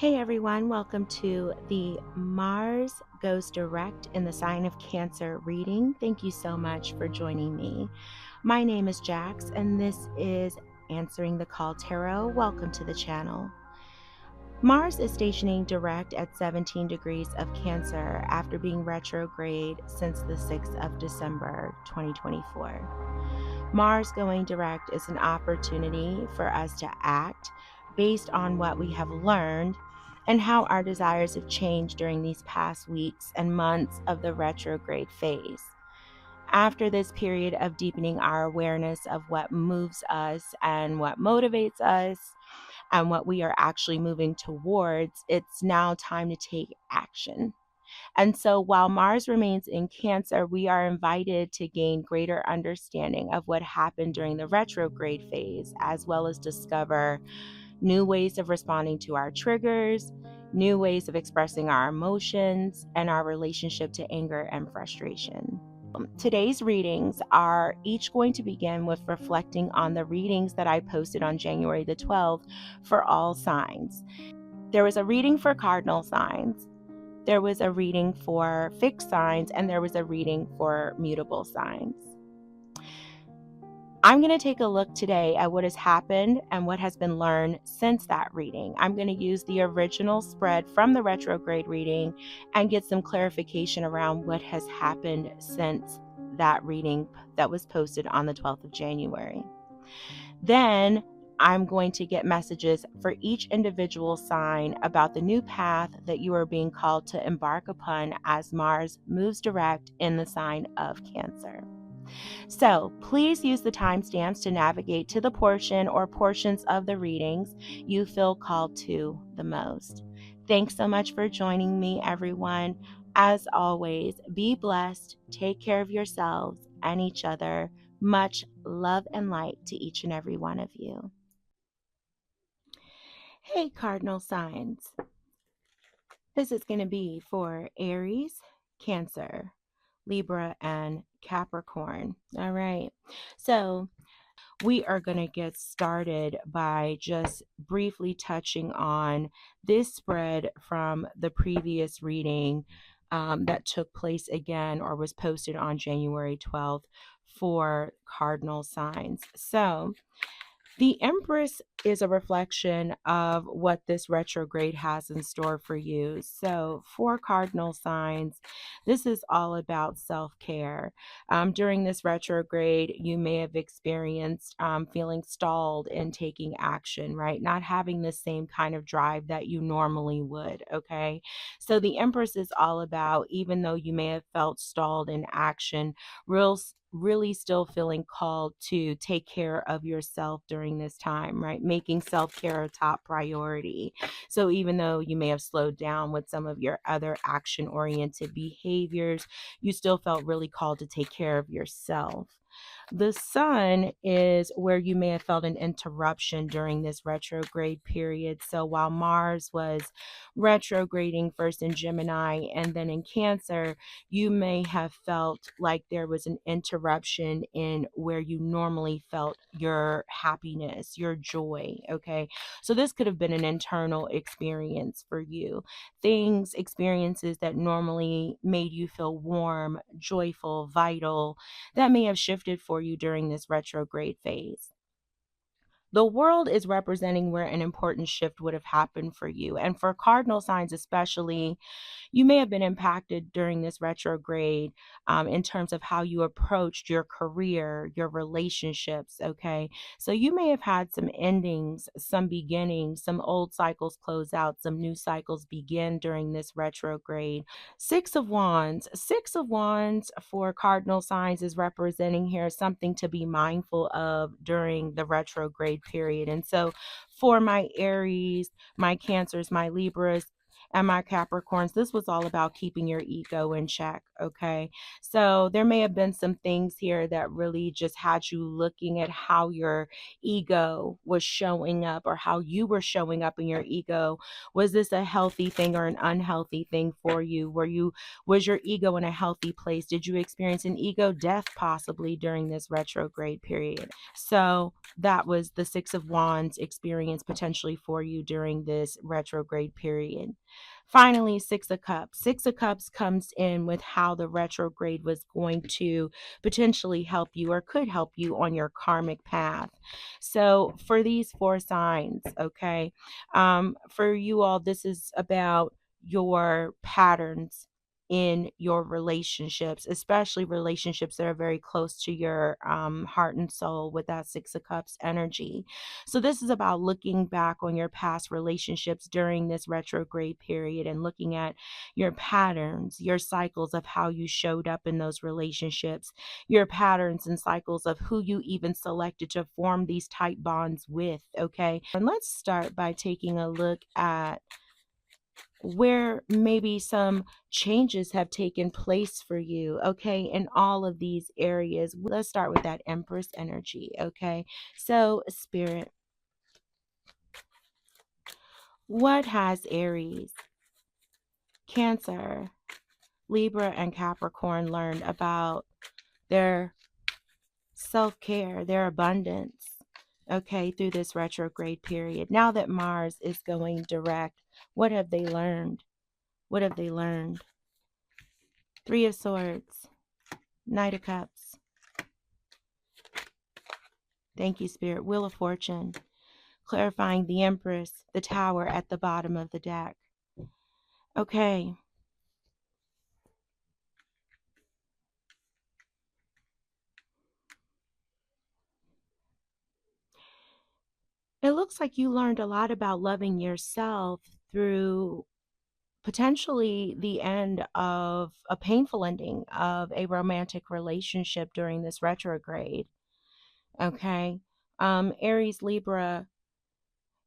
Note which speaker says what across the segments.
Speaker 1: Hey everyone, welcome to the Mars Goes Direct in the Sign of Cancer reading. Thank you so much for joining me. My name is Jax and this is Answering the Call Tarot. Welcome to the channel. Mars is stationing direct at 17 degrees of Cancer after being retrograde since the 6th of December 2024. Mars going direct is an opportunity for us to act based on what we have learned and how our desires have changed during these past weeks and months of the retrograde phase. After this period of deepening our awareness of what moves us and what motivates us and what we are actually moving towards, it's now time to take action. And so while Mars remains in Cancer, we are invited to gain greater understanding of what happened during the retrograde phase, as well as discover new ways of responding to our triggers, new ways of expressing our emotions, and our relationship to anger and frustration. Today's readings are each going to begin with reflecting on the readings that I posted on January the 12th for all signs. There was a reading for cardinal signs, there was a reading for fixed signs, and there was a reading for mutable signs. I'm going to take a look today at what has happened and what has been learned since that reading. I'm going to use the original spread from the retrograde reading and get some clarification around what has happened since that reading that was posted on the 12th of January. Then I'm going to get messages for each individual sign about the new path that you are being called to embark upon as Mars moves direct in the sign of Cancer. So please use the timestamps to navigate to the portion or portions of the readings you feel called to the most. Thanks so much for joining me, everyone. As always, be blessed, take care of yourselves and each other. Much love and light to each and every one of you. Hey, cardinal signs. This is going to be for Aries, Cancer, Libra, and Capricorn. All right. So we are going to get started by just briefly touching on this spread from the previous reading that took place again or was posted on January 12th for cardinal signs. So the Empress is a reflection of what this retrograde has in store for you. So for cardinal signs, this is all about self-care. During this retrograde, you may have experienced feeling stalled in taking action, right? Not having the same kind of drive that you normally would, okay? So the Empress is all about, even though you may have felt stalled in action, really still feeling called to take care of yourself during this time, right? Making self-care a top priority. So even though you may have slowed down with some of your other action-oriented behaviors, you still felt really called to take care of yourself. The Sun is where you may have felt an interruption during this retrograde period. So while Mars was retrograding first in Gemini and then in Cancer, you may have felt like there was an interruption in where you normally felt your happiness, your joy, okay? So this could have been an internal experience for you. Experiences that normally made you feel warm, joyful, vital, that may have shifted for you during this retrograde phase. The world is representing where an important shift would have happened for you. And for cardinal signs especially, you may have been impacted during this retrograde in terms of how you approached your career, your relationships, okay? So you may have had some endings, some beginnings, some old cycles close out, some new cycles begin during this retrograde. Six of Wands. Six of Wands for cardinal signs is representing here something to be mindful of during the retrograde period. And so for my Aries, my Cancers, my Libras, And my Capricorns, this was all about keeping your ego in check, okay? So there may have been some things here that really just had you looking at how your ego was showing up, or how you were showing up in your ego. Was this a healthy thing or an unhealthy thing for you? Was your ego in a healthy place? Did you experience an ego death possibly during this retrograde period? So that was the Six of Wands experience potentially for you during this retrograde period. Finally, Six of Cups. Six of Cups comes in with how the retrograde was going to potentially help you, or could help you on your karmic path. So for these 4 signs, okay, for you all, this is about your patterns in your relationships, especially relationships that are very close to your heart and soul, with that Six of Cups energy. So this is about looking back on your past relationships during this retrograde period, and looking at your patterns, your cycles of how you showed up in those relationships, your patterns and cycles of who you even selected to form these tight bonds with, okay? And let's start by taking a look at where maybe some changes have taken place for you, okay, in all of these areas. Let's start with that Empress energy, okay? So, Spirit, what has Aries, Cancer, Libra, and Capricorn learned about their self-care, their abundance, okay, through this retrograde period? Now that Mars is going direct, what have they learned? What have they learned? Three of Swords, Knight of Cups. Thank you, Spirit. Wheel of Fortune, clarifying the Empress, the Tower at the bottom of the deck. Okay. It looks like you learned a lot about loving yourself through potentially the end of a painful ending of a romantic relationship during this retrograde. Okay. Aries, Libra,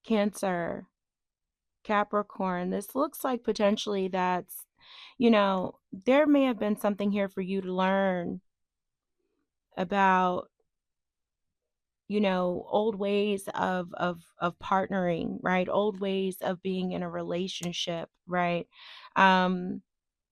Speaker 1: Cancer, Capricorn. This looks like potentially that's, there may have been something here for you to learn about, old ways of partnering, right? Old ways of being in a relationship, right? Um,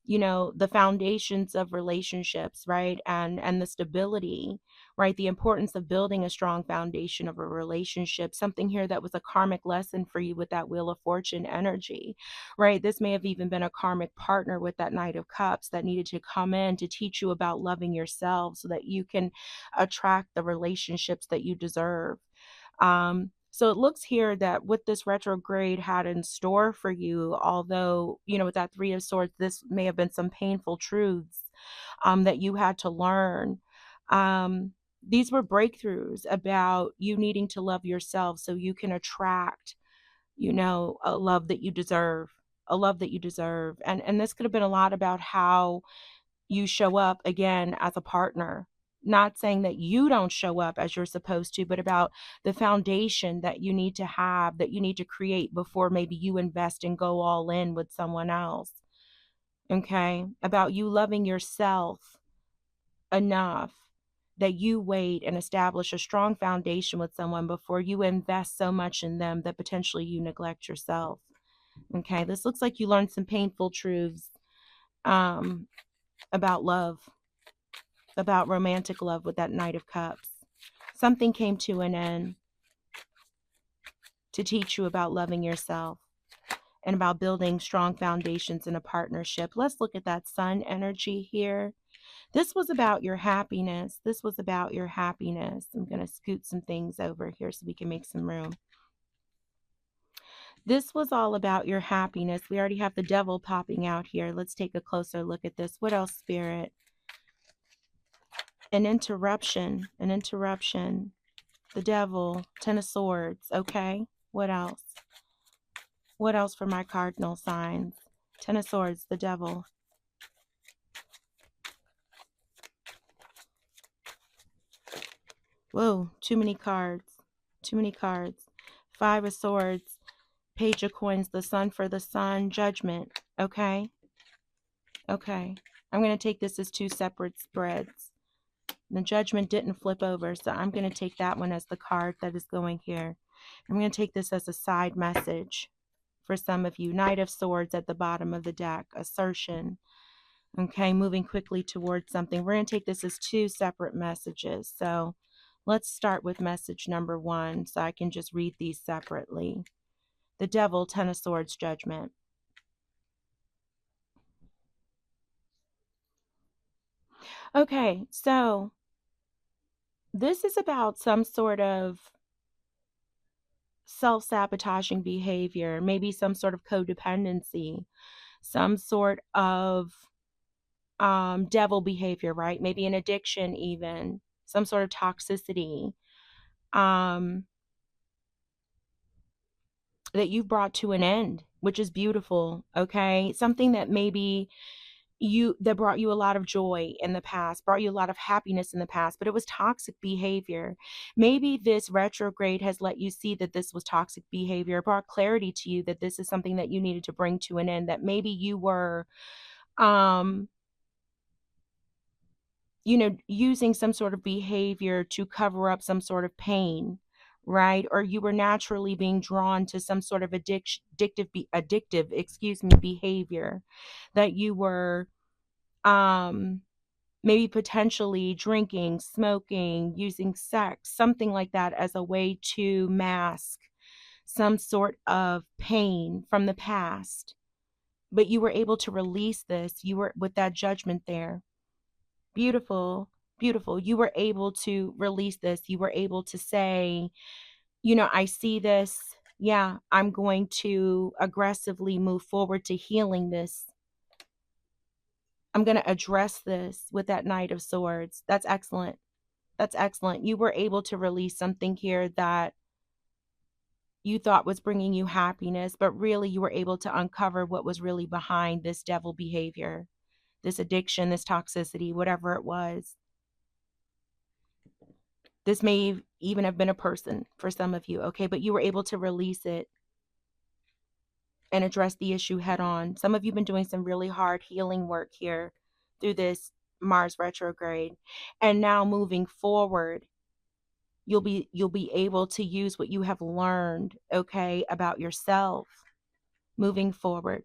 Speaker 1: the foundations of relationships, right? And the stability, right? The importance of building a strong foundation of a relationship. Something here that was a karmic lesson for you with that Wheel of Fortune energy, right? This may have even been a karmic partner with that Knight of Cups that needed to come in to teach you about loving yourself so that you can attract the relationships that you deserve. So it looks here that what this retrograde had in store for you, although, with that Three of Swords, this may have been some painful truths that you had to learn. These were breakthroughs about you needing to love yourself so you can attract, a love that you deserve, a love that you deserve. And this could have been a lot about how you show up again as a partner. Not saying that you don't show up as you're supposed to, but about the foundation that you need to have, that you need to create before maybe you invest and go all in with someone else. Okay? About you loving yourself enough that you wait and establish a strong foundation with someone before you invest so much in them that potentially you neglect yourself. Okay? This looks like you learned some painful truths about love, about romantic love with that Knight of Cups. Something came to an end to teach you about loving yourself and about building strong foundations in a partnership. Let's look at that Sun energy here. This was about your happiness. This was about your happiness. I'm going to scoot some things over here so we can make some room. This was all about your happiness. We already have the Devil popping out here. Let's take a closer look at this. What else, Spirit? An interruption. The Devil, Ten of Swords. Okay. What else? What else for my cardinal signs? Ten of Swords, the Devil. Whoa, too many cards. Too many cards. Five of Swords, Page of Coins, the Sun for the Sun, Judgment. Okay. Okay. I'm going to take this as two separate spreads. The Judgment didn't flip over, so I'm going to take that one as the card that is going here. I'm going to take this as a side message for some of you. Knight of Swords at the bottom of the deck, assertion. Okay, moving quickly towards something. We're going to take this as two separate messages. So let's start with message number 1 so I can just read these separately. The Devil, Ten of Swords, Judgment. Okay, so this is about some sort of self-sabotaging behavior, maybe some sort of codependency, some sort of devil behavior, right? Maybe an addiction, even some sort of toxicity that you've brought to an end, which is beautiful. Okay, something that maybe that brought you a lot of joy in the past, brought you a lot of happiness in the past, but it was toxic behavior. Maybe this retrograde has let you see that this was toxic behavior, brought clarity to you that this is something that you needed to bring to an end, that maybe you were using some sort of behavior to cover up some sort of pain, right? Or you were naturally being drawn to some sort of addictive behavior, that you were maybe potentially drinking, smoking, using sex, something like that as a way to mask some sort of pain from the past. But you were able to release this. You were with that Judgment there. Beautiful, beautiful. You were able to release this. You were able to say, I see this. Yeah, I'm going to aggressively move forward to healing this. I'm going to address this with that Knight of Swords. That's excellent. That's excellent. You were able to release something here that you thought was bringing you happiness, but really you were able to uncover what was really behind this devil behavior, this addiction, this toxicity, whatever it was. This may even have been a person for some of you, okay? But you were able to release it and address the issue head on. Some of you have been doing some really hard healing work here through this Mars retrograde. And now moving forward, you'll be able to use what you have learned, okay, about yourself moving forward.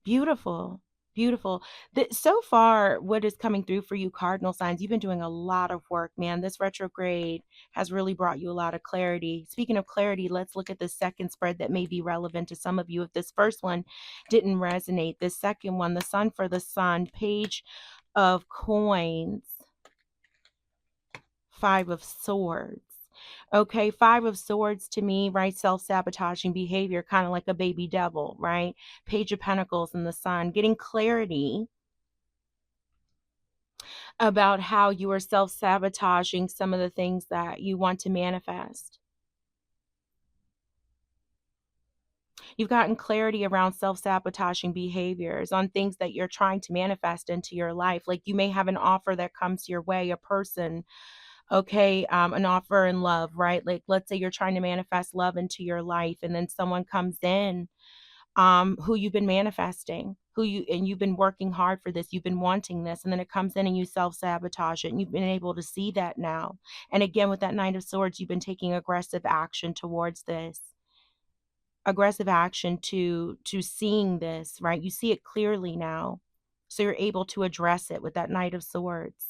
Speaker 1: Beautiful. Beautiful. So far, what is coming through for you, cardinal signs, you've been doing a lot of work, man. This retrograde has really brought you a lot of clarity. Speaking of clarity, let's look at the second spread that may be relevant to some of you. If this first one didn't resonate, the second one, the Sun for the Sun, Page of Coins, Five of Swords. Okay, Five of Swords to me, right? Self-sabotaging behavior, kind of like a baby devil, right? Page of Pentacles and the Sun, getting clarity about how you are self-sabotaging some of the things that you want to manifest. You've gotten clarity around self-sabotaging behaviors on things that you're trying to manifest into your life. Like you may have an offer that comes your way, a person, okay, an offer in love, right? Like let's say you're trying to manifest love into your life, and then someone comes in who you've been manifesting, and you've been working hard for this, you've been wanting this, and then it comes in and you self-sabotage it, and you've been able to see that now. And again, with that Knight of Swords, you've been taking aggressive action towards this, aggressive action to seeing this, right? You see it clearly now, so you're able to address it with that Knight of Swords,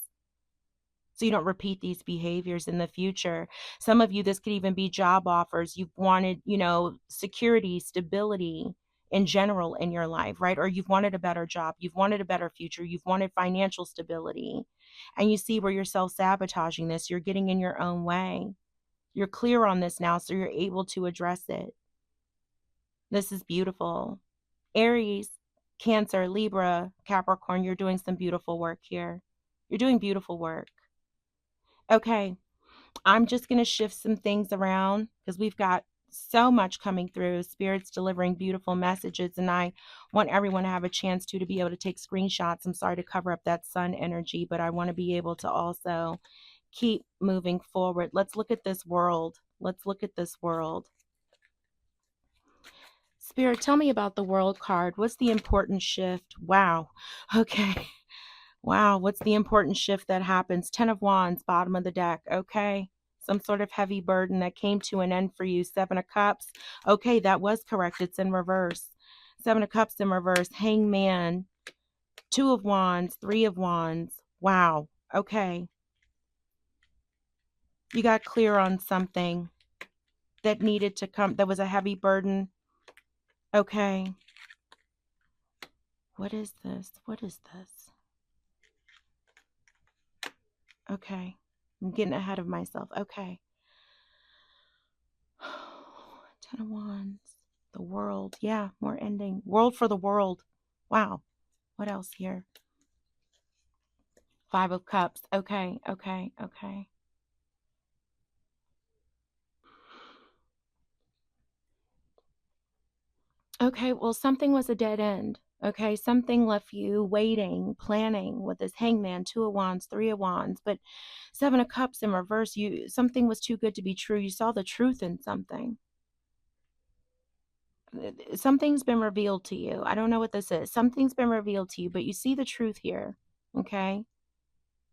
Speaker 1: so you don't repeat these behaviors in the future. Some of you, this could even be job offers. You've wanted, security, stability in general in your life, right? Or you've wanted a better job. You've wanted a better future. You've wanted financial stability. And you see where you're self-sabotaging this. You're getting in your own way. You're clear on this now, so you're able to address it. This is beautiful. Aries, Cancer, Libra, Capricorn, you're doing some beautiful work here. You're doing beautiful work. Okay, I'm just going to shift some things around because we've got so much coming through. Spirit's delivering beautiful messages, and I want everyone to have a chance to be able to take screenshots. I'm sorry to cover up that sun energy, but I want to be able to also keep moving forward. Let's look at this world. Let's look at this world. Spirit, tell me about the World card. What's the important shift? Wow. Okay. Wow. What's the important shift that happens? 10 of Wands, bottom of the deck. Okay. Some sort of heavy burden that came to an end for you. 7 of Cups. Okay, that was correct. It's in reverse. 7 of Cups in reverse. Hangman. 2 of Wands. 3 of Wands. Wow. Okay. You got clear on something that needed to come. That was a heavy burden. Okay. What is this? What is this? Okay. I'm getting ahead of myself. Okay. 10 of Wands. The world. Yeah, more ending. World for the world. Wow. What else here? 5 of Cups. Okay, okay, okay. Okay, well, something was a dead end. Okay, something left you waiting, planning with this Hangman, 2 of Wands, 3 of Wands, but 7 of Cups in reverse. Something was too good to be true. You saw the truth in something. Something's been revealed to you. I don't know what this is. Something's been revealed to you, but you see the truth here. Okay?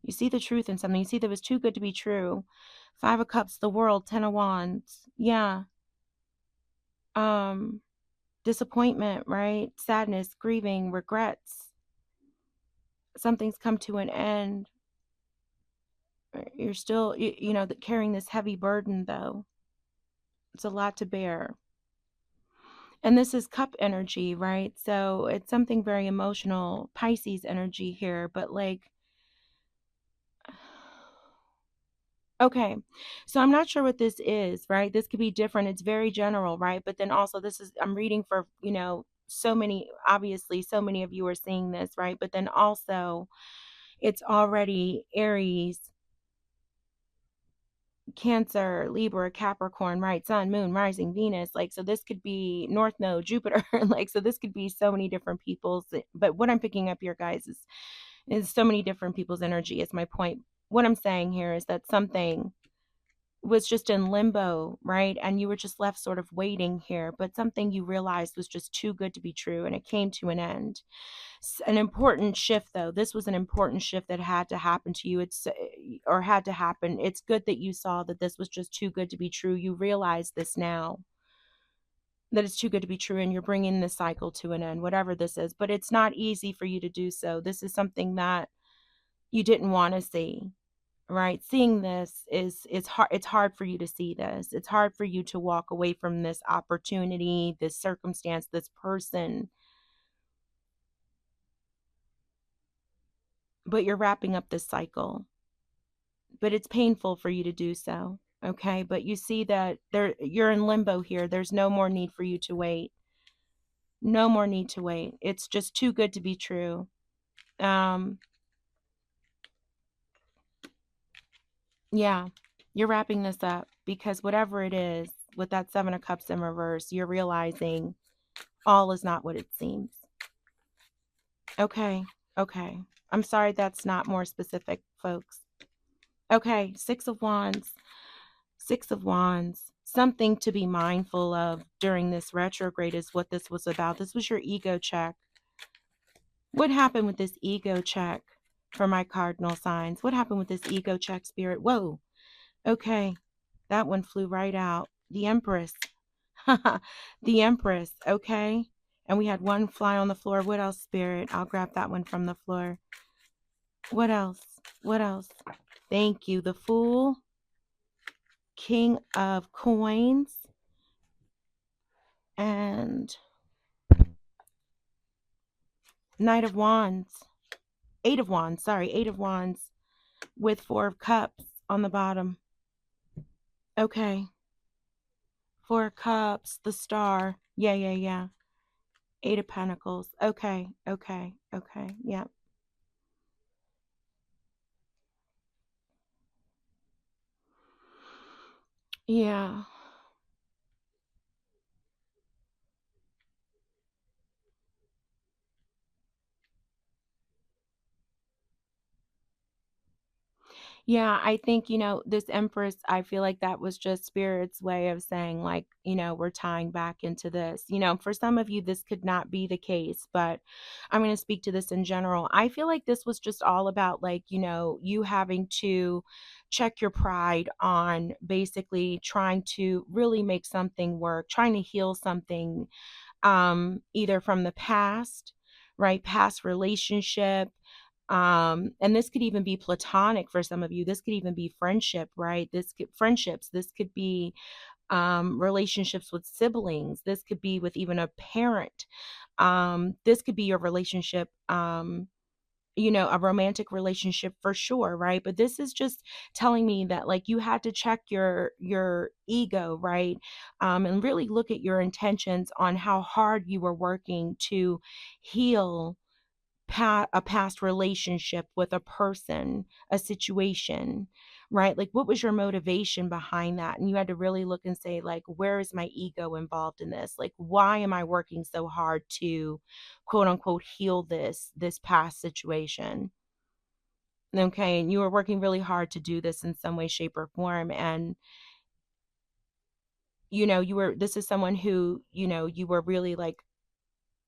Speaker 1: You see the truth in something. You see that it was too good to be true. 5 of Cups, the world, 10 of Wands. Yeah. Disappointment, right? Sadness, grieving, regrets. Something's come to an end. You're still, carrying this heavy burden, though. It's a lot to bear. And this is cup energy, right? So it's something very emotional, Pisces energy here, but like, okay, so I'm not sure what this is, right? This could be different. It's very general, right? But then also, I'm reading for, so many, obviously, so many of you are seeing this, right? But then also, it's already Aries, Cancer, Libra, Capricorn, right? Sun, Moon, Rising, Venus. Like, so this could be North Node, Jupiter. Like, so this could be so many different people's. But what I'm picking up here, guys, is so many different people's energy. Is my point. What I'm saying here is that something was just in limbo, right? And you were just left sort of waiting here, but something you realized was just too good to be true, and it came to an end. An important shift, though. This was an important shift that had to happen to you. Had to happen. It's good that you saw that this was just too good to be true. You realize this now, that it's too good to be true, and you're bringing this cycle to an end, whatever this is. But it's not easy for you to do so. This is something that you didn't want to see, right? Seeing this is hard. It's hard for you to see this. It's hard for you to walk away from this opportunity, this circumstance, this person. But you're wrapping up this cycle. But it's painful for you to do so. Okay, but you see that you're in limbo here. There's no more need for you to wait. No more need to wait. It's just too good to be true. Yeah, you're wrapping this up because whatever it is, with that 7 of Cups in reverse, you're realizing all is not what it seems. Okay, okay. I'm sorry that's not more specific, folks. Okay, 6 of Wands. 6 of Wands. Something to be mindful of during this retrograde is what this was about. This was your ego check. What happened with this ego check for my cardinal signs? What happened with this ego check, Spirit? Whoa. Okay. That one flew right out. The Empress. The Empress. Okay. And we had one fly on the floor. What else, Spirit? I'll grab that one from the floor. What else? What else? Thank you. The Fool. King of Coins. And Knight of Wands. 8 of Wands. Sorry. 8 of Wands with 4 of Cups on the bottom. Okay. 4 of Cups. The Star. Yeah. 8 of Pentacles. Okay. Yeah. Yeah. Yeah, I think, this Empress, I feel like that was just Spirit's way of saying, like, we're tying back into this. For some of you, this could not be the case, but I'm going to speak to this in general. I feel like this was just all about, like, you having to check your pride on basically trying to really make something work, trying to heal something, either from the past, right? Past relationship, and this could even be platonic for some of you. This could even be friendship, right? This could be relationships with siblings. This could be with even a parent. This could be your relationship, a romantic relationship for sure, right? But this is just telling me that, like, you had to check your ego, right? And really look at your intentions on how hard you were working to heal a past relationship with a person, a situation, right? Like, what was your motivation behind that? And you had to really look and say, like, where is my ego involved in this? Like, why am I working so hard to, quote unquote, heal this past situation? Okay, and you were working really hard to do this in some way, shape, or form. And this is someone who, you were really like,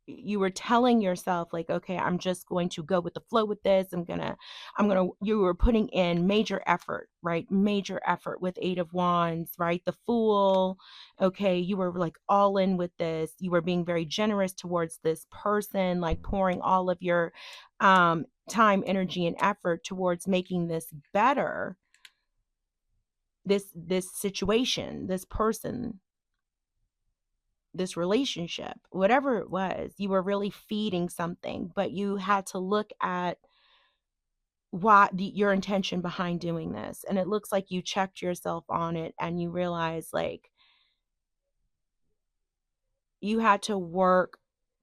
Speaker 1: you were telling yourself, like, okay, I'm just going to go with the flow with this. You were putting in major effort, right? Major effort with Eight of Wands, right? The Fool. Okay, you were like all in with this. You were being very generous towards this person, like pouring all of your time, energy, and effort towards making this better, this situation, this person, this relationship, whatever it was. You were really feeding something, but you had to look at your intention behind doing this. And it looks like you checked yourself on it and you realize, like, you had to work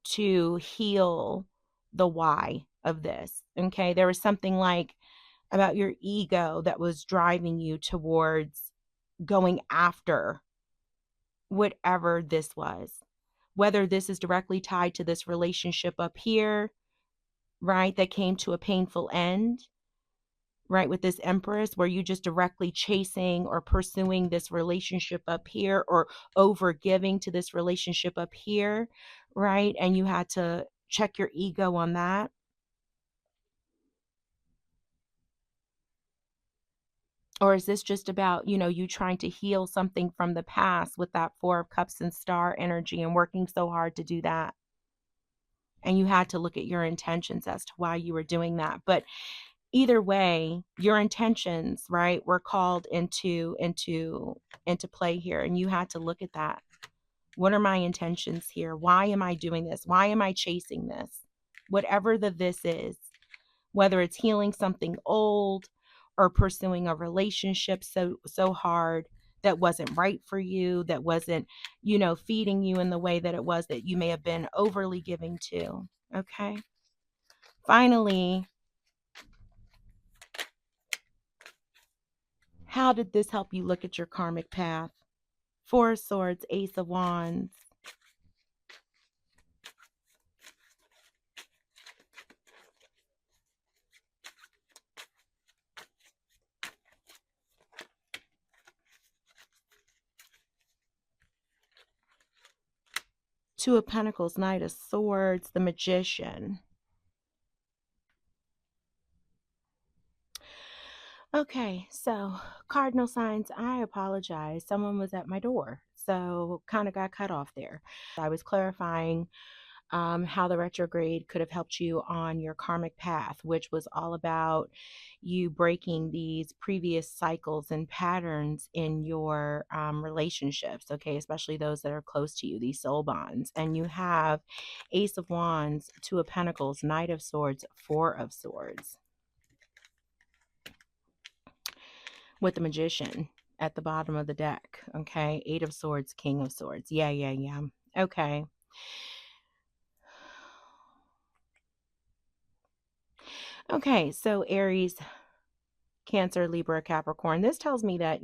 Speaker 1: to heal the why of this. Okay. There was something like about your ego that was driving you towards going after whatever this was, whether this is directly tied to this relationship up here, right, that came to a painful end, right, with this Empress, where you just directly chasing or pursuing this relationship up here, or over giving to this relationship up here, right? And you had to check your ego on that. Or is this just about, you trying to heal something from the past with that Four of Cups and Star energy and working so hard to do that? And you had to look at your intentions as to why you were doing that. But either way, your intentions, right, were called into play here, and you had to look at that. What are my intentions here? Why am I doing this? Why am I chasing this? Whatever this is, whether it's healing something old or pursuing a relationship so hard that wasn't right for you, that wasn't, feeding you in the way that it was, that you may have been overly giving to. Okay. Finally, how did this help you look at your karmic path? Four of Swords, Ace of Wands. Two of Pentacles, Knight of Swords, the Magician. Okay, so cardinal signs, I apologize. Someone was at my door, so kind of got cut off there. I was clarifying how the retrograde could have helped you on your karmic path, which was all about you breaking these previous cycles and patterns in your relationships, okay, especially those that are close to you, these soul bonds. And you have Ace of Wands, Two of Pentacles, Knight of Swords, Four of Swords, with the Magician at the bottom of the deck, okay? Eight of Swords, King of Swords. Yeah. Okay. Okay, so Aries, Cancer, Libra, Capricorn. This tells me that,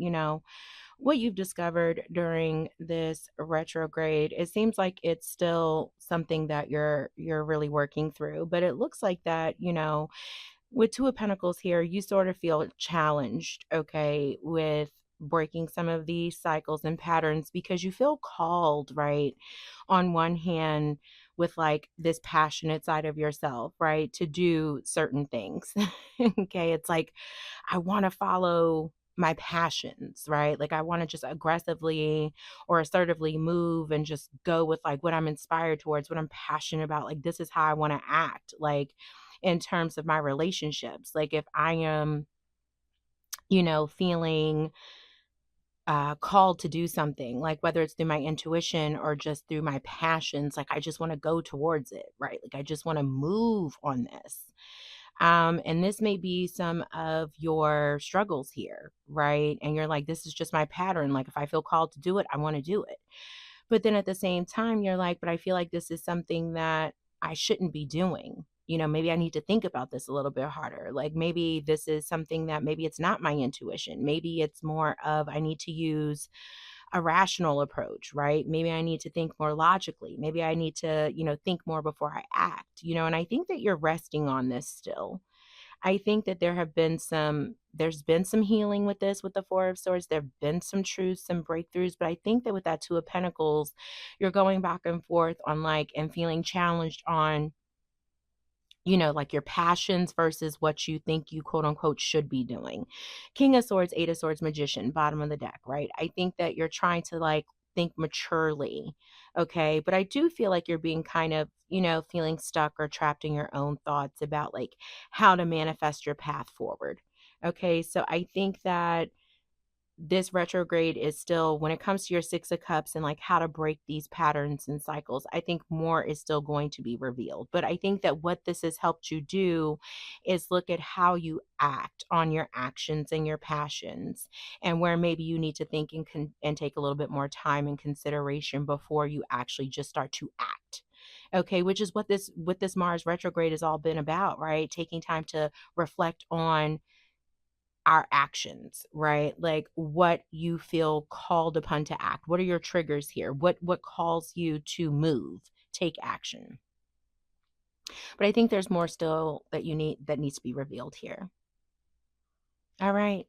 Speaker 1: what you've discovered during this retrograde, it seems like it's still something that you're really working through, but it looks like that, with Two of Pentacles here, you sort of feel challenged, okay, with breaking some of these cycles and patterns because you feel called, right? On one hand, with like this passionate side of yourself, right, to do certain things. Okay, it's like I want to follow my passions, right? Like I want to just aggressively or assertively move and just go with like what I'm inspired towards, what I'm passionate about. Like this is how I want to act. Like in terms of my relationships, like if I am, feeling called to do something, like whether it's through my intuition or just through my passions, like I just want to go towards it, right? Like I just want to move on this. And this may be some of your struggles here, right? And you're like, this is just my pattern. Like if I feel called to do it, I want to do it. But then at the same time, you're like, but I feel like this is something that I shouldn't be doing. Maybe I need to think about this a little bit harder. Like maybe this is something that maybe it's not my intuition. Maybe it's more of I need to use a rational approach, right? Maybe I need to think more logically. Maybe I need to, think more before I act, and I think that you're resting on this still. I think that there's been some healing with this, with the Four of Swords. There have been some truths, some breakthroughs, but I think that with that Two of Pentacles, you're going back and forth on like, and feeling challenged on, like your passions versus what you think you quote unquote should be doing. King of Swords, Eight of Swords, Magician, bottom of the deck, right? I think that you're trying to like think maturely, okay? But I do feel like you're being kind of, feeling stuck or trapped in your own thoughts about like how to manifest your path forward. Okay, so I think that this retrograde is still, when it comes to your Six of Cups and like how to break these patterns and cycles, I think more is still going to be revealed. But I think that what this has helped you do is look at how you act on your actions and your passions, and where maybe you need to think and take a little bit more time and consideration before you actually just start to act. Okay, which is what this Mars retrograde has all been about, right? Taking time to reflect on our actions, right? Like what you feel called upon to act. What are your triggers here? What calls you to move, take action? But I think there's more still that needs to be revealed here. All right.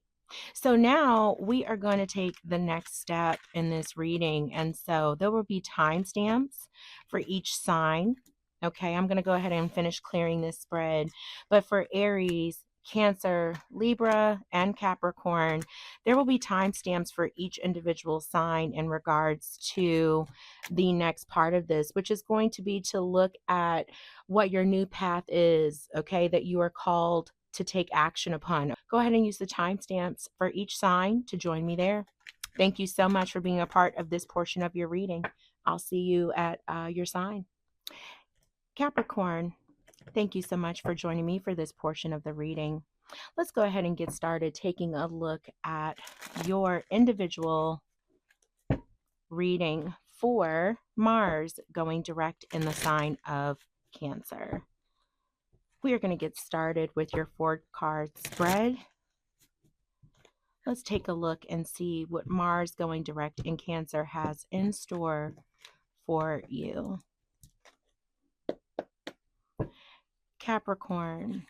Speaker 1: So now we are going to take the next step in this reading. And so there will be timestamps for each sign. Okay, I'm going to go ahead and finish clearing this spread. But for Aries, Cancer, Libra, and Capricorn, there will be timestamps for each individual sign in regards to the next part of this, which is going to be to look at what your new path is, okay, that you are called to take action upon. Go ahead and use the timestamps for each sign to join me there. Thank you so much for being a part of this portion of your reading. I'll see you at your sign. Capricorn, thank you so much for joining me for this portion of the reading. Let's go ahead and get started taking a look at your individual reading for Mars going direct in the sign of Cancer. We are going to get started with your 4-card spread. Let's take a look and see what Mars going direct in Cancer has in store for you. Capricorn.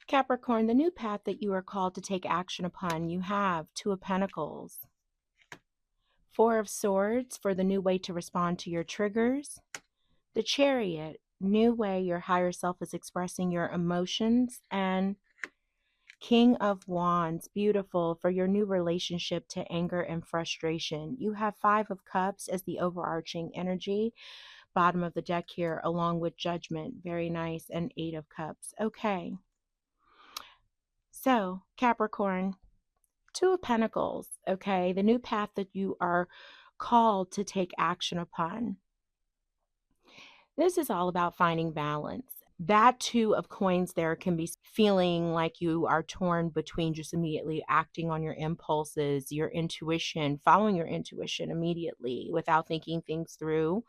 Speaker 1: Capricorn, the new path that you are called to take action upon, you have Two of Pentacles, Four of Swords for the new way to respond to your triggers, the Chariot, new way your higher self is expressing your emotions, and King of Wands, beautiful, for your new relationship to anger and frustration. You have Five of Cups as the overarching energy, bottom of the deck here, along with Judgment, very nice, and Eight of Cups. Okay. So, Capricorn, Two of Pentacles, okay, the new path that you are called to take action upon. This is all about finding balance. that two of coins there can be feeling like you are torn between just immediately acting on your impulses, your intuition, following your intuition immediately without thinking things through,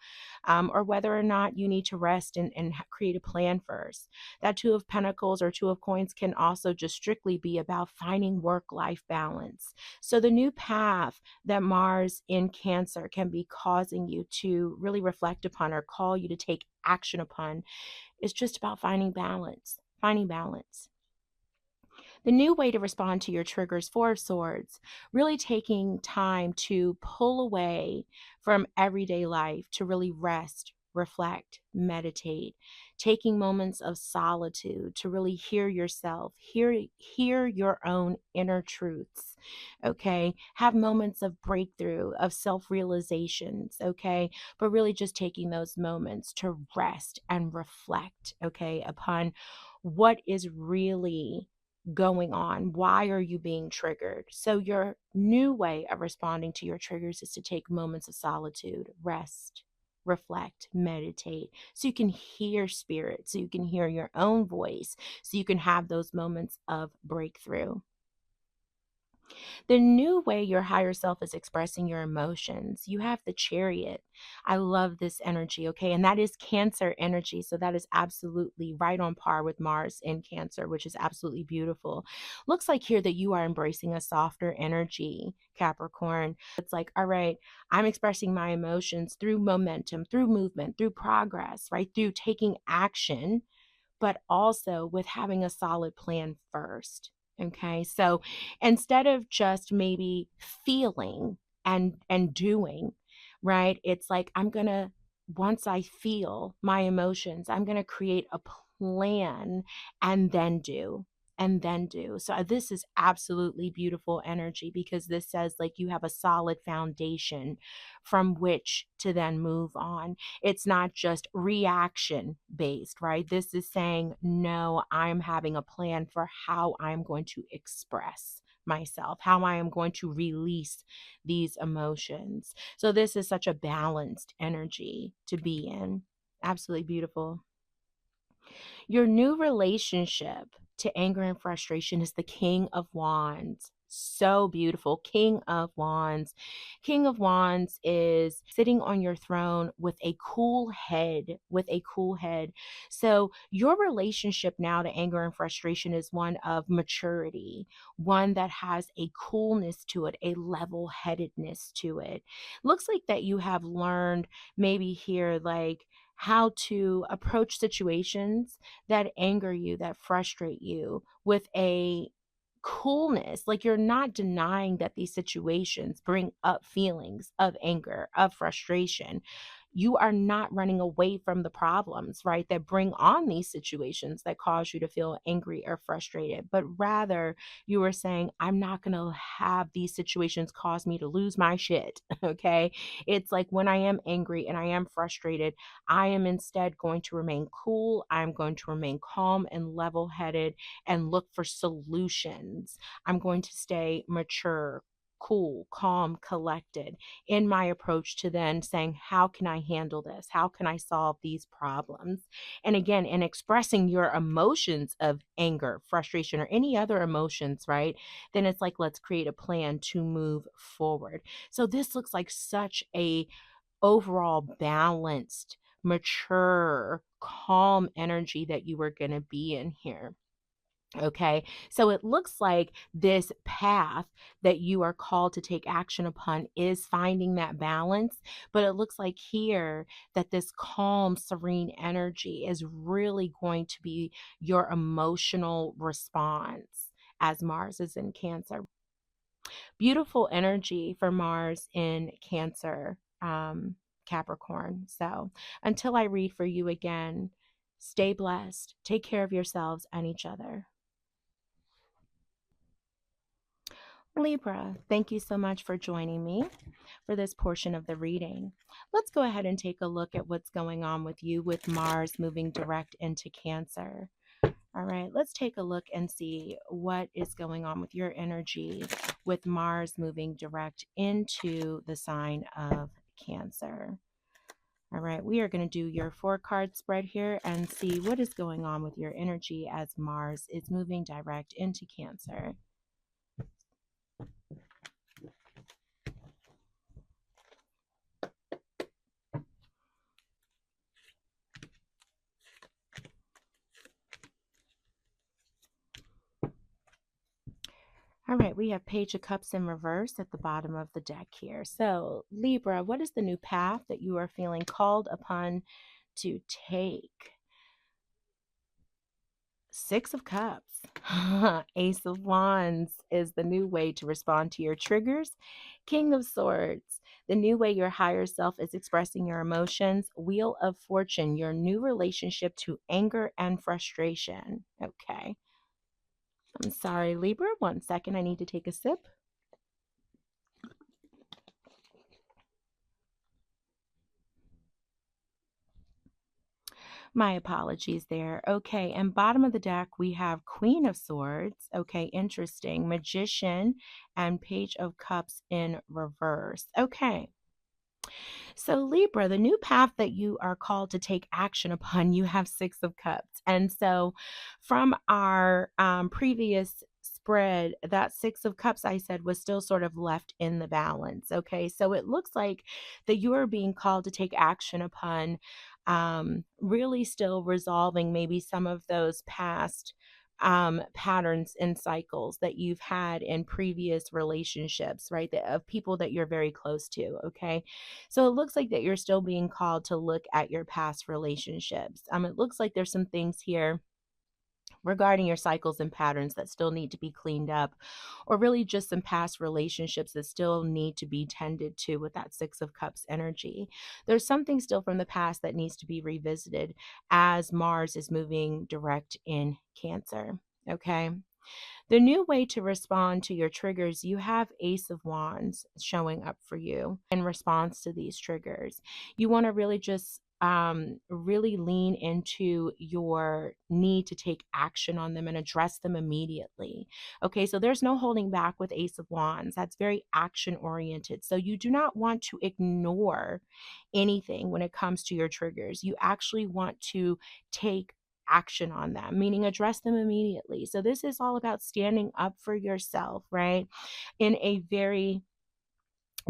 Speaker 1: or whether or not you need to rest and create a plan first. That two of pentacles or two of coins can also just strictly be about finding work-life balance. So the new path that Mars in Cancer can be causing you to really reflect upon or call you to take action upon, it's just about finding balance, finding balance. The new way to respond to your triggers, Four of Swords, really taking time to pull away from everyday life to really rest, reflect, meditate, taking moments of solitude to really hear yourself, hear your own inner truths, okay? Have moments of breakthrough, of self-realizations, okay? But really just taking those moments to rest and reflect, okay, upon what is really going on. Why are you being triggered? So your new way of responding to your triggers is to take moments of solitude, rest, reflect, meditate, so you can hear spirit, so you can hear your own voice, so you can have those moments of breakthrough. The new way your higher self is expressing your emotions, you have the Chariot. I love this energy, okay? And that is Cancer energy. So that is absolutely right on par with Mars in Cancer, which is absolutely beautiful. Looks like here that you are embracing a softer energy, Capricorn. It's like, all right, I'm expressing my emotions through momentum, through movement, through progress, right? Through taking action, but also with having a solid plan first. Okay. So instead of just maybe feeling and doing, right? It's like I'm going to, once I feel my emotions, I'm going to create a plan and then do. And then do. So this is absolutely beautiful energy because this says like you have a solid foundation from which to then move on. It's not just reaction based, right? This is saying, no, I'm having a plan for how I'm going to express myself, how I am going to release these emotions. So this is such a balanced energy to be in. Absolutely beautiful. Your new relationship to anger and frustration is the King of Wands. So beautiful. King of Wands. King of Wands is sitting on your throne with a cool head, with a cool head. So your relationship now to anger and frustration is one of maturity, one that has a coolness to it, a level-headedness to it. Looks like that you have learned maybe here like how to approach situations that anger you, that frustrate you with a coolness. Like you're not denying that these situations bring up feelings of anger, of frustration. You are not running away from the problems, right, that bring on these situations that cause you to feel angry or frustrated, but rather you are saying, I'm not going to have these situations cause me to lose my shit. Okay. It's like when I am angry and I am frustrated, I am instead going to remain cool. I'm going to remain calm and level headed and look for solutions. I'm going to stay mature, cool, calm, collected in my approach to then saying, how can I handle this? How can I solve these problems? And again, in expressing your emotions of anger, frustration, or any other emotions, right? Then it's like, let's create a plan to move forward. So this looks like such a overall balanced, mature, calm energy that you are going to be in here. Okay, so it looks like this path that you are called to take action upon is finding that balance, but it looks like here that this calm, serene energy is really going to be your emotional response as Mars is in Cancer. Beautiful energy for Mars in Cancer, Capricorn. So until I read for you again, stay blessed, take care of yourselves and each other. Libra, thank you so much for joining me for this portion of the reading. Let's go ahead and take a look at what's going on with you with Mars moving direct into Cancer. All right, let's take a look and see what is going on with your energy with Mars moving direct into the sign of Cancer. All right, we are going to do your 4-card spread here and see what is going on with your energy as Mars is moving direct into Cancer. All right, we have Page of Cups in reverse at the bottom of the deck here. So, Libra, what is the new path that you are feeling called upon to take? 6 of Cups. Ace of Wands is the new way to respond to your triggers. King of Swords, the new way your higher self is expressing your emotions. Wheel of Fortune, your new relationship to anger and frustration. Okay. I'm sorry, Libra. 1 second. I need to take a sip. My apologies there. Okay, and bottom of the deck, we have Queen of Swords. Okay, interesting. Magician and Page of Cups in reverse. Okay. So, Libra, the new path that you are called to take action upon, you have 6 of Cups. And so, from our previous spread, that 6 of Cups, I said, was still sort of left in the balance. Okay. So, it looks like that you are being called to take action upon really still resolving maybe some of those past patterns and cycles that you've had in previous relationships, right? Of people that you're very close to. Okay. So it looks like that you're still being called to look at your past relationships. It looks like there's some things here regarding your cycles and patterns that still need to be cleaned up, or really just some past relationships that still need to be tended to with that 6 of Cups energy. There's something still from the past that needs to be revisited as Mars is moving direct in Cancer. Okay. The new way to respond to your triggers, you have Ace of Wands showing up for you in response to these triggers. You want to really just really lean into your need to take action on them and address them immediately. Okay, so there's no holding back with Ace of Wands. That's very action oriented. So you do not want to ignore anything when it comes to your triggers. You actually want to take action on them, meaning address them immediately. So this is all about standing up for yourself, right? In a very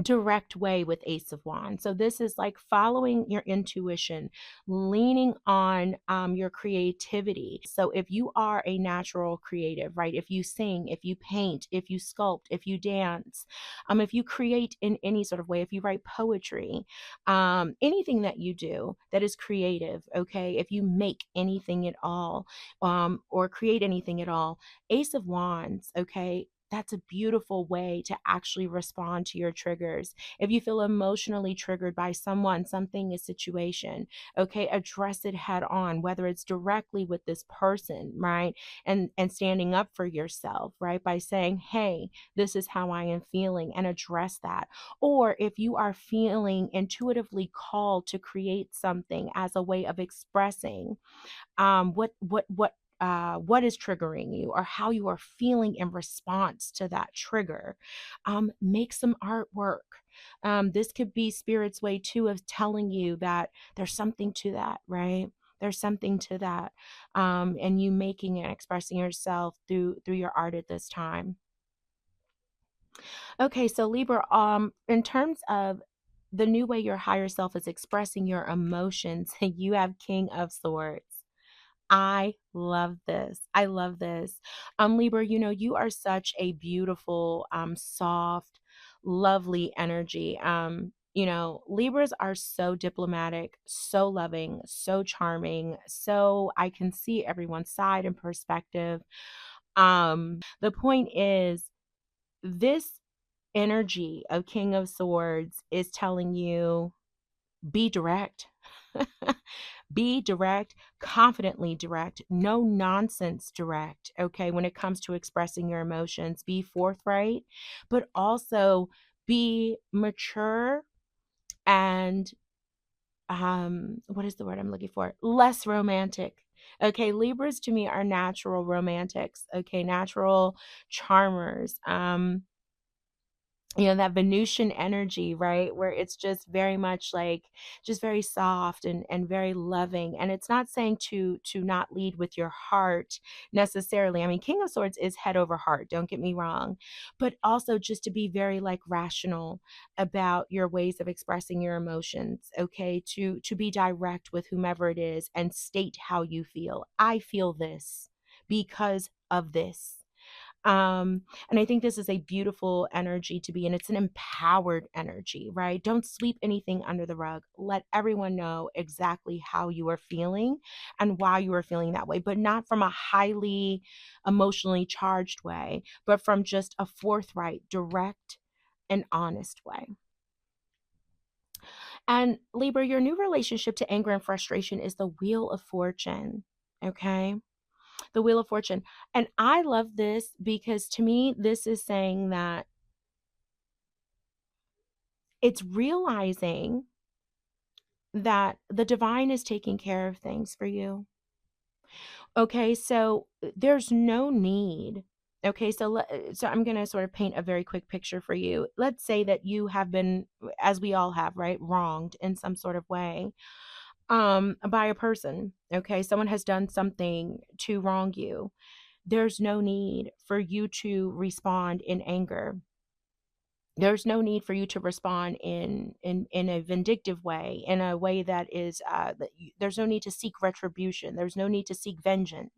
Speaker 1: direct way with Ace of Wands. So this is like following your intuition, leaning on your creativity. So if you are a natural creative, right? If you sing, if you paint, if you sculpt, if you dance, if you create in any sort of way, if you write poetry, anything that you do that is creative, okay? If you make anything at all, or create anything at all, Ace of Wands, okay? That's a beautiful way to actually respond to your triggers. If you feel emotionally triggered by someone, something, a situation, okay, address it head on, whether it's directly with this person, right? And standing up for yourself, right? By saying, hey, this is how I am feeling, and address that. Or if you are feeling intuitively called to create something as a way of expressing what is triggering you, or how you are feeling in response to that trigger, make some artwork. This could be Spirit's way too of telling you that there's something to that, right? There's something to that, and you making and expressing yourself through your art at this time. Okay, so Libra, in terms of the new way your higher self is expressing your emotions, you have King of Swords. I love this. I love this. Libra, you are such a beautiful, soft, lovely energy. Libras are so diplomatic, so loving, so charming. So I can see everyone's side and perspective. The point is, this energy of King of Swords is telling you, be direct. Be direct, confidently direct, no nonsense direct, okay? When it comes to expressing your emotions, be forthright, but also be mature and, what is the word I'm looking for? Less romantic. Okay, Libras to me are natural romantics, okay? Natural charmers. that Venusian energy, right? Where it's just very much like, just very soft and very loving. And it's not saying to not lead with your heart necessarily. I mean, King of Swords is head over heart, don't get me wrong, but also just to be very like rational about your ways of expressing your emotions, okay? To be direct with whomever it is and state how you feel. I feel this because of this. And I think this is a beautiful energy to be in. It's an empowered energy, right? Don't sweep anything under the rug. Let everyone know exactly how you are feeling and why you are feeling that way, but not from a highly emotionally charged way, but from just a forthright, direct, and honest way. And Libra, your new relationship to anger and frustration is the Wheel of Fortune. Okay. The Wheel of Fortune. And I love this because to me, this is saying that it's realizing that the divine is taking care of things for you. Okay, so there's no need. Okay, so I'm going to sort of paint a very quick picture for you. Let's say that you have been, as we all have, right, wronged in some sort of way by a person. Okay, someone has done something to wrong you. There's no need for you to respond in anger. There's no need for you to respond in a vindictive way, in a way that is there's no need to seek retribution. There's no need to seek vengeance.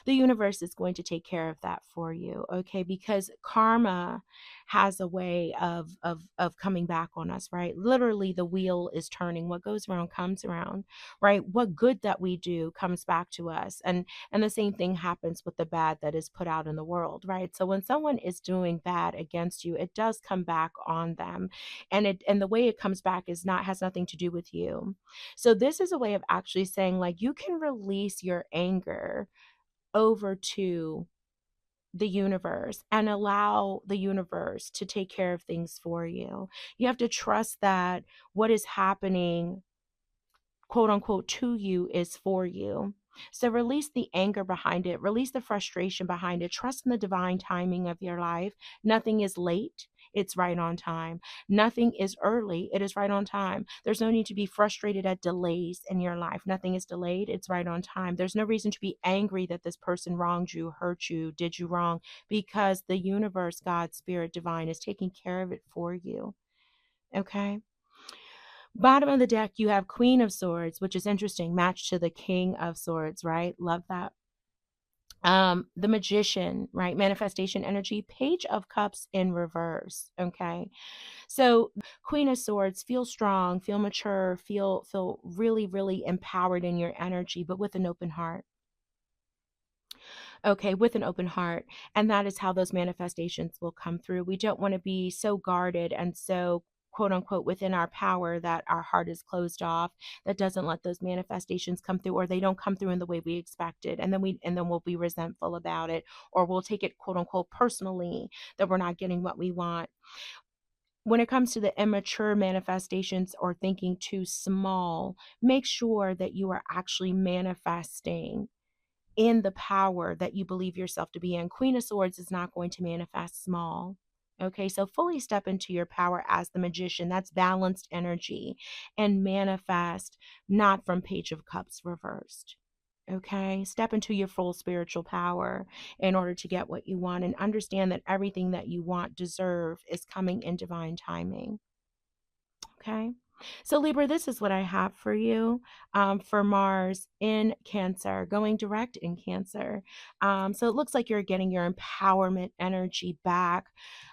Speaker 1: The universe is going to take care of that for you, okay? Because karma has a way of coming back on us, right? Literally, the wheel is turning. What goes around comes around, right? What good that we do comes back to us, and the same thing happens with the bad that is put out in the world, right? So when someone is doing bad against you, it does come back on them, and the way it comes back is not has nothing to do with you. So this is a way of actually saying, like, you can release your anger over to the universe and allow the universe to take care of things for you. You have to trust that what is happening, quote unquote, to you is for you. So release the anger behind it, release the frustration behind it, trust in the divine timing of your life. Nothing is late. It's right on time. Nothing is early. It is right on time. There's no need to be frustrated at delays in your life. Nothing is delayed. It's right on time. There's no reason to be angry that this person wronged you, hurt you, did you wrong, because the universe, God, Spirit, Divine is taking care of it for you. Okay? Bottom of the deck, you have Queen of Swords, which is interesting, matched to the King of Swords, right? Love that. The Magician, right? Manifestation energy. Page of Cups in reverse. Okay. So Queen of Swords, feel strong, feel mature, feel really, really empowered in your energy, but with an open heart. Okay, with an open heart. And that is how those manifestations will come through. We don't want to be so guarded and so, quote unquote, within our power that our heart is closed off, that doesn't let those manifestations come through, or they don't come through in the way we expected, and then we'll be resentful about it, or we'll take it, quote unquote, personally, that we're not getting what we want. When it comes to the immature manifestations or thinking too small, make sure that you are actually manifesting in the power that you believe yourself to be in. Queen of Swords is not going to manifest small. Okay, so fully step into your power as the Magician. That's balanced energy, and manifest not from Page of Cups reversed. Okay, step into your full spiritual power in order to get what you want, and understand that everything that you want, deserve, is coming in divine timing. Okay. So, Libra, this is what I have for you for Mars in Cancer, going direct in Cancer. So, it looks like you're getting your empowerment energy back,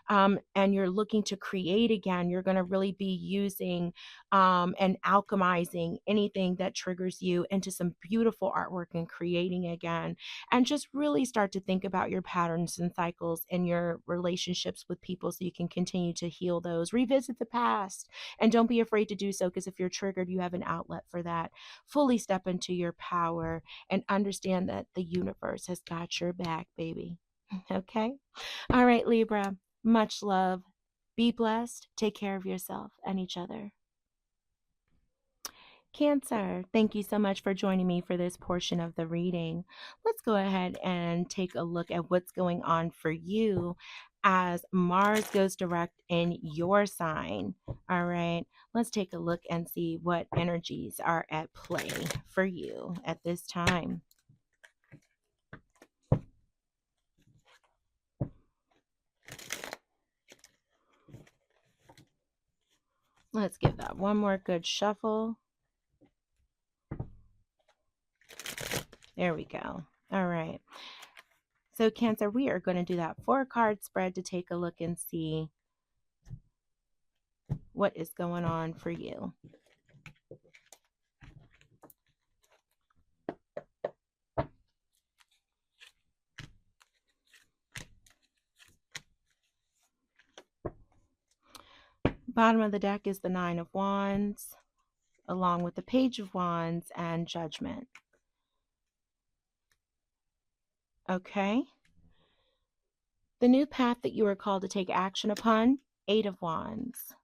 Speaker 1: and you're looking to create again. You're going to really be using and alchemizing anything that triggers you into some beautiful artwork and creating again. And just really start to think about your patterns and cycles in your relationships with people so you can continue to heal those. Revisit the past, and don't be afraid to do so, because if you're triggered, you have an outlet for that. Fully step into your power and understand that the universe has got your back, baby. Okay? All right, Libra. Much love. Be blessed. Take care of yourself and each other. Cancer, thank you so much for joining me for this portion of the reading. Let's go ahead and take a look at what's going on for you as Mars goes direct in your sign. All right, let's take a look and see what energies are at play for you at this time. Let's give that one more good shuffle. There we go. All right. So Cancer, we are going to do that 4-card spread to take a look and see what is going on for you. Bottom of the deck is the 9 of Wands, along with the Page of Wands and Judgment. Okay. The new path that you are called to take action upon, 8 of Wands.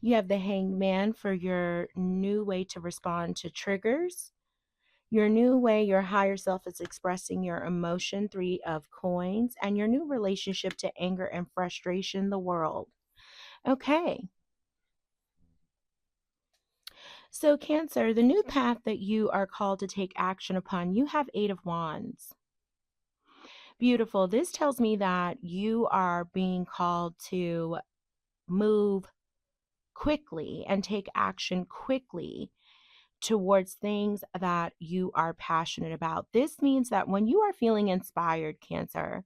Speaker 1: You have the Hanged Man for your new way to respond to triggers. Your new way your higher self is expressing your emotion, 3 of Coins, and your new relationship to anger and frustration, the World. Okay. So Cancer, the new path that you are called to take action upon, you have 8 of Wands. Beautiful. This tells me that you are being called to move quickly and take action quickly towards things that you are passionate about. This means that when you are feeling inspired, Cancer,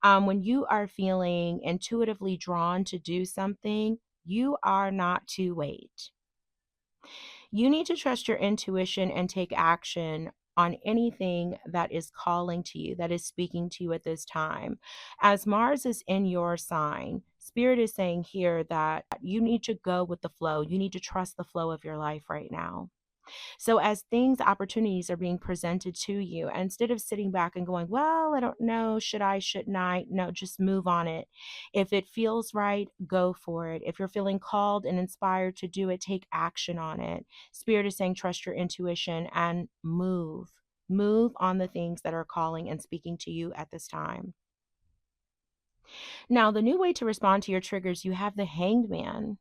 Speaker 1: when you are feeling intuitively drawn to do something, you are not to wait. You need to trust your intuition and take action on anything that is calling to you, that is speaking to you at this time. As Mars is in your sign, Spirit is saying here that you need to go with the flow. You need to trust the flow of your life right now. So as things, opportunities are being presented to you, instead of sitting back and going, well, I don't know, should I, shouldn't I? No, just move on it. If it feels right, go for it. If you're feeling called and inspired to do it, take action on it. Spirit is saying, trust your intuition and move. Move on the things that are calling and speaking to you at this time. Now, the new way to respond to your triggers, you have the Hanged Man.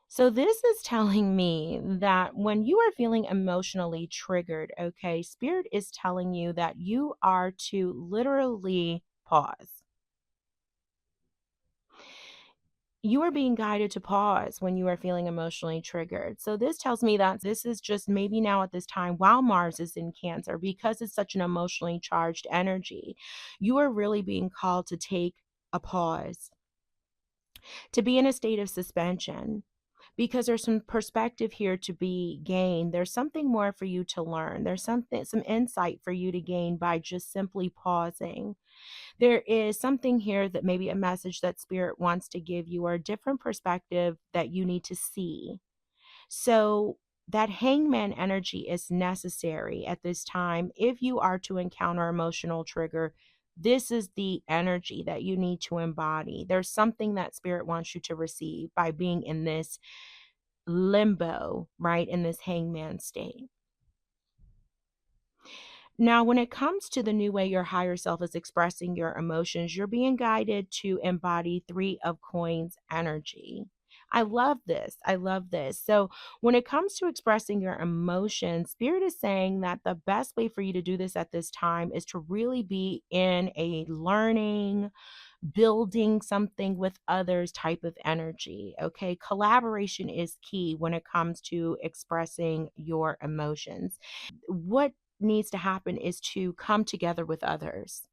Speaker 1: So this is telling me that when you are feeling emotionally triggered, okay, Spirit is telling you that you are to literally pause. You are being guided to pause when you are feeling emotionally triggered. So this tells me that this is just maybe now at this time while Mars is in Cancer, because it's such an emotionally charged energy, you are really being called to take a pause, to be in a state of suspension, because there's some perspective here to be gained. There's something more for you to learn. There's some insight for you to gain by just simply pausing. There is something here that maybe a message that Spirit wants to give you, or a different perspective that you need to see. So that hangman energy is necessary at this time. If you are to encounter emotional trigger, this is the energy that you need to embody. There's something that Spirit wants you to receive by being in this limbo, right? In this hangman state. Now, when it comes to the new way your higher self is expressing your emotions, you're being guided to embody 3 of Coins energy. I love this. I love this. So, when it comes to expressing your emotions, Spirit is saying that the best way for you to do this at this time is to really be in a learning, building something with others type of energy. Okay. Collaboration is key when it comes to expressing your emotions. What needs to happen is to come together with others.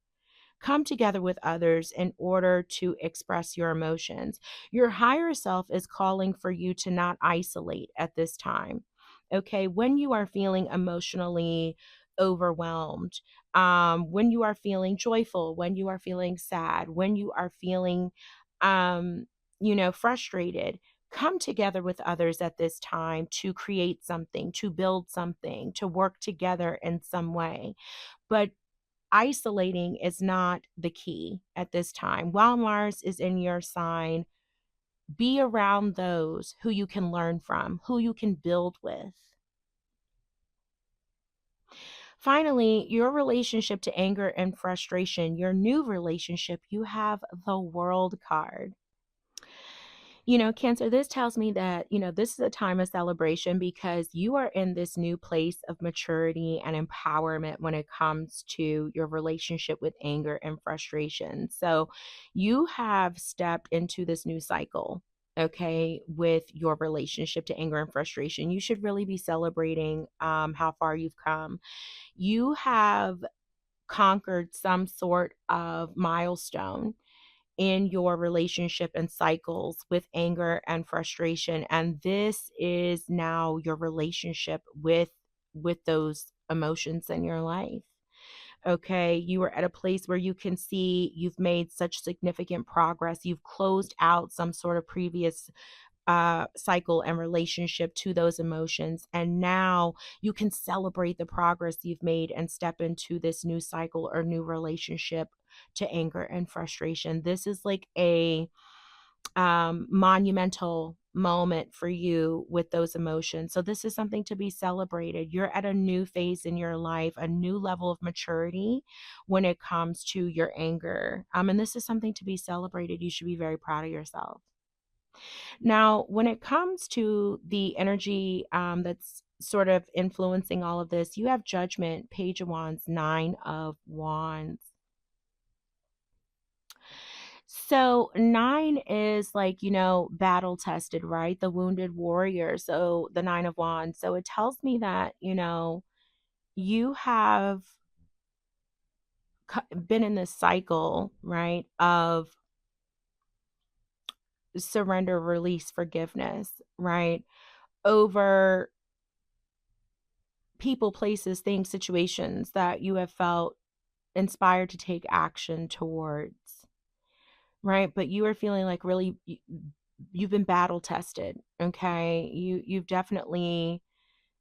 Speaker 1: Come together with others in order to express your emotions. Your higher self is calling for you to not isolate at this time. Okay, when you are feeling emotionally overwhelmed, when you are feeling joyful, when you are feeling sad, when you are feeling, frustrated, come together with others at this time to create something, to build something, to work together in some way. But isolating is not the key at this time. While Mars is in your sign, be around those who you can learn from, who you can build with. Finally, your relationship to anger and frustration, your new relationship, you have the World card. Cancer, this tells me that, this is a time of celebration because you are in this new place of maturity and empowerment when it comes to your relationship with anger and frustration. So you have stepped into this new cycle. Okay, with your relationship to anger and frustration, you should really be celebrating how far you've come. You have conquered some sort of milestone in your relationship and cycles with anger and frustration, and this is now your relationship with those emotions in your life. Okay, you are at a place where you can see you've made such significant progress. You've closed out some sort of previous cycle and relationship to those emotions. And now you can celebrate the progress you've made and step into this new cycle or new relationship to anger and frustration. This is like a monumental moment for you with those emotions. So this is something to be celebrated. You're at a new phase in your life, a new level of maturity when it comes to your anger. And this is something to be celebrated. You should be very proud of yourself. Now, when it comes to the energy that's sort of influencing all of this, you have Judgment, Page of Wands, Nine of Wands. So, nine is like, battle tested, right? The wounded warrior. So, the Nine of Wands. So, it tells me that, you have been in this cycle, right, of surrender, release, forgiveness, right, over people, places, things, situations that you have felt inspired to take action towards, right? But you are feeling like really you've been battle tested, okay? You've definitely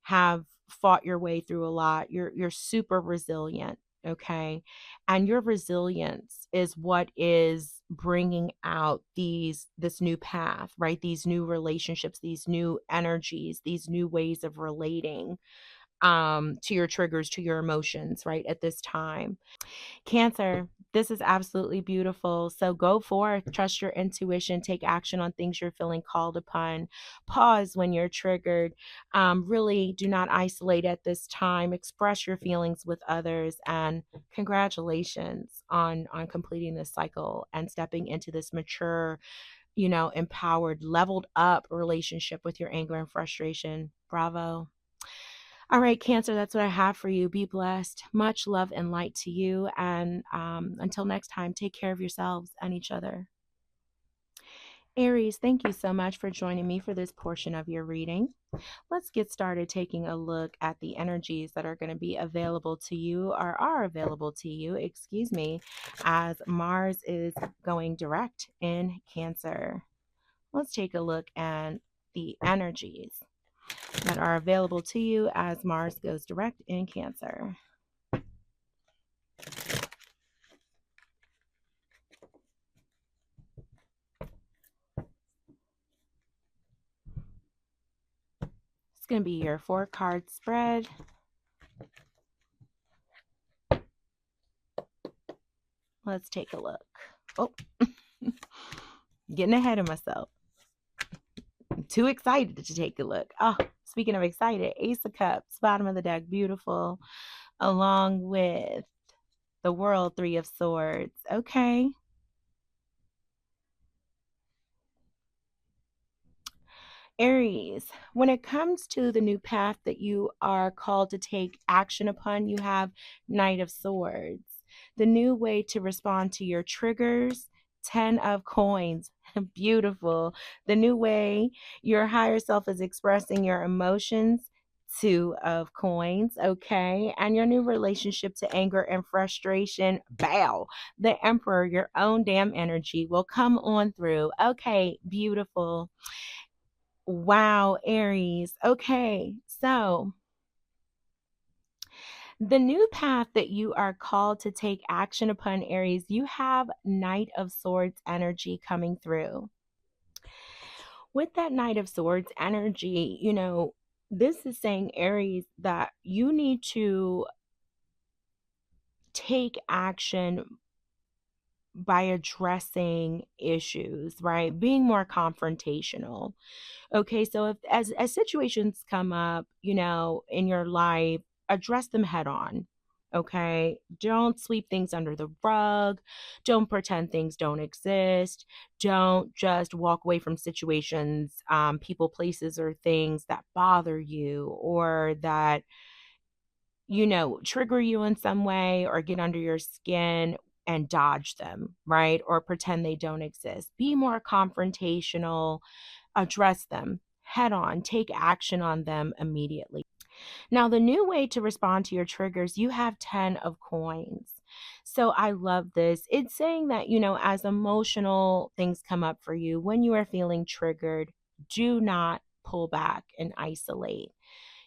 Speaker 1: have fought your way through a lot. You're super resilient, okay? And your resilience is what is bringing out this new path, right? These new relationships, these new energies, these new ways of relating to your triggers, to your emotions, right, at this time. Cancer, this is absolutely beautiful. So go forth, trust your intuition, take action on things you're feeling called upon. Pause when you're triggered. Really do not isolate at this time. Express your feelings with others, and congratulations on completing this cycle and stepping into this mature, empowered, leveled up relationship with your anger and frustration. Bravo. All right, Cancer, that's what I have for you. Be blessed. Much love and light to you. And until next time, take care of yourselves and each other. Aries, thank you so much for joining me for this portion of your reading. Let's get started taking a look at the energies that are going to be available to you, or are available to you, excuse me, as Mars is going direct in Cancer. Let's take a look at the energies that are available to you as Mars goes direct in Cancer. It's going to be your 4-card spread. Let's take a look. Oh, getting ahead of myself. I'm too excited to take a look. Oh, speaking of excited, Ace of Cups, bottom of the deck, beautiful, along with the World, 3 of Swords. Okay. Aries, when it comes to the new path that you are called to take action upon, you have Knight of Swords. The new way to respond to your triggers, 10 of Coins. Beautiful. The new way your higher self is expressing your emotions, 2 of Coins. Okay. And your new relationship to anger and frustration, bow. The Emperor, your own damn energy, will come on through. Okay. Beautiful. Wow, Aries. Okay, so the new path that you are called to take action upon, Aries, you have Knight of Swords energy coming through. With that Knight of Swords energy, this is saying, Aries, that you need to take action by addressing issues, right? Being more confrontational. Okay, so if as situations come up, in your life, address them head on. Okay, don't sweep things under the rug. Don't pretend things don't exist. Don't just walk away from situations, people, places, or things that bother you or that trigger you in some way or get under your skin and dodge them, right? Or pretend they don't exist. Be more confrontational, address them head on, take action on them immediately. Now, the new way to respond to your triggers, you have 10 of coins. So I love this. It's saying that, as emotional things come up for you, when you are feeling triggered, do not pull back and isolate.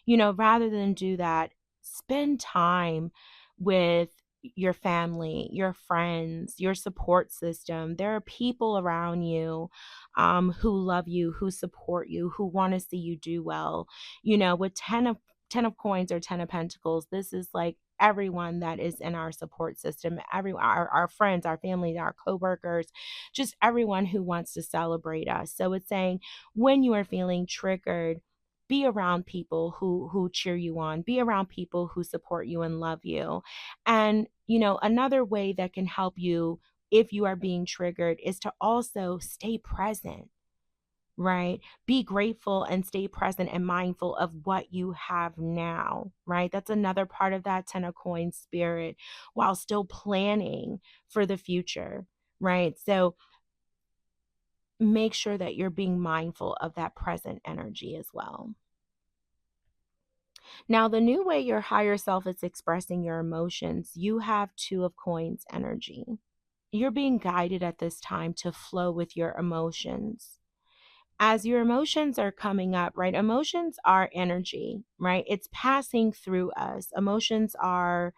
Speaker 1: Rather than do that, spend time with your family, your friends, your support system. There are people around you who love you, who support you, who want to see you do well. With 10 of coins or 10 of pentacles, this is like everyone that is in our support system, our friends, our family, our coworkers, just everyone who wants to celebrate us. So it's saying when you are feeling triggered, be around people who cheer you on, be around people who support you and love you. And another way that can help you if you are being triggered is to also stay present, right? Be grateful and stay present and mindful of what you have now, right? That's another part of that 10 of coins spirit, while still planning for the future, right? So make sure that you're being mindful of that present energy as well. Now, the new way your higher self is expressing your emotions, you have 2 of coins energy. You're being guided at this time to flow with your emotions. As your emotions are coming up, right? Emotions are energy, right? It's passing through us. Emotions are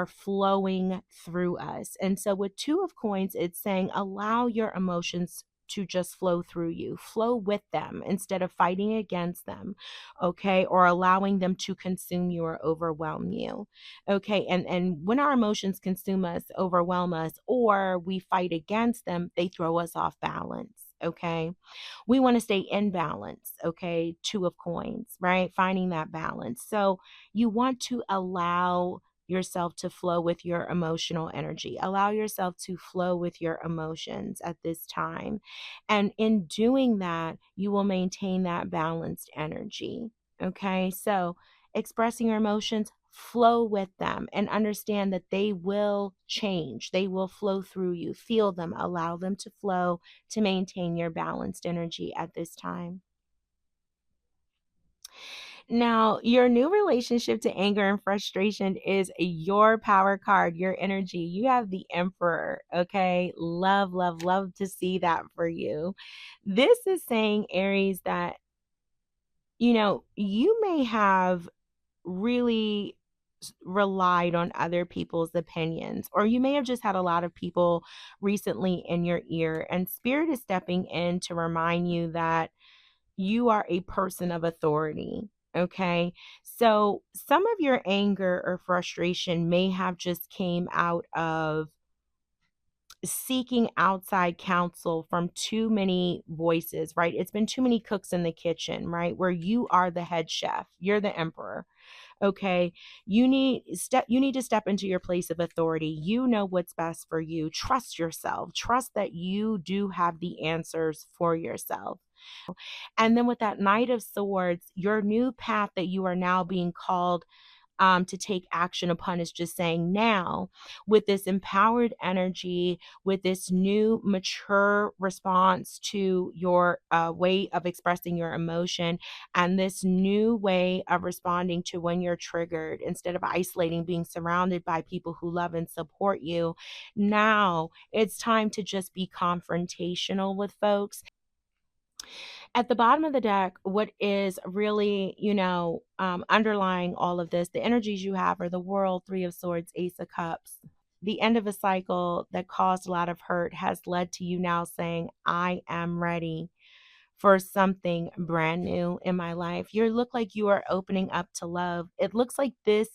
Speaker 1: flowing through us. And so with 2 of coins, it's saying allow your emotions to just flow through you, flow with them instead of fighting against them, okay, or allowing them to consume you or overwhelm you, okay. And when our emotions consume us, overwhelm us, or we fight against them, they throw us off balance, okay. We want to stay in balance, okay. 2 of coins, right? Finding that balance. So you want to allow yourself to flow with your emotional energy. Allow yourself to flow with your emotions at this time. And in doing that, you will maintain that balanced energy. Okay. So expressing your emotions, flow with them and understand that they will change. They will flow through you. Feel them, allow them to flow to maintain your balanced energy at this time. Now, your new relationship to anger and frustration is your power card, your energy. You have the Emperor, okay? Love, love, love to see that for you. This is saying, Aries, that, you may have really relied on other people's opinions, or you may have just had a lot of people recently in your ear, and Spirit is stepping in to remind you that you are a person of authority. Okay. So some of your anger or frustration may have just came out of seeking outside counsel from too many voices, right? It's been too many cooks in the kitchen, right? Where you are the head chef, you're the emperor. Okay. You need to step into your place of authority. You know what's best for you. Trust yourself. Trust that you do have the answers for yourself. And then with that Knight of Swords, your new path that you are now being called to take action upon is just saying now, with this empowered energy, with this new mature response to your way of expressing your emotion, and this new way of responding to when you're triggered, instead of isolating, being surrounded by people who love and support you. Now it's time to just be confrontational with folks. At the bottom of the deck, what is really, underlying all of this, the energies you have are the World, Three of Swords, Ace of Cups. The end of a cycle that caused a lot of hurt has led to you now saying, I am ready for something brand new in my life. You look like you are opening up to love. It looks like this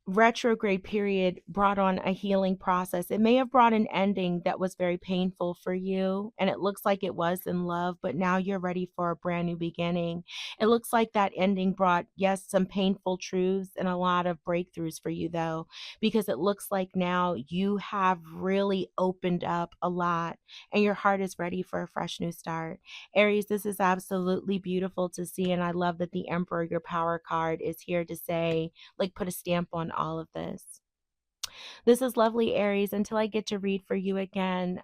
Speaker 1: retrograde period brought on a healing process. It may have brought an ending that was very painful for you, and it looks like it was in love, but now you're ready for a brand new beginning. It looks like that ending brought, yes, some painful truths and a lot of breakthroughs for you, though, because it looks like now you have really opened up a lot and your heart is ready for a fresh new start. Aries, this is absolutely beautiful to see, and I love that the Emperor, your power card, is here to say, like, put a stamp on all of this. This is lovely, Aries. Until I get to read for you again,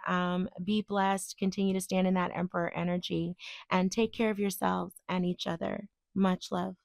Speaker 1: be blessed. Continue to stand in that Emperor energy and take care of yourselves and each other. Much love.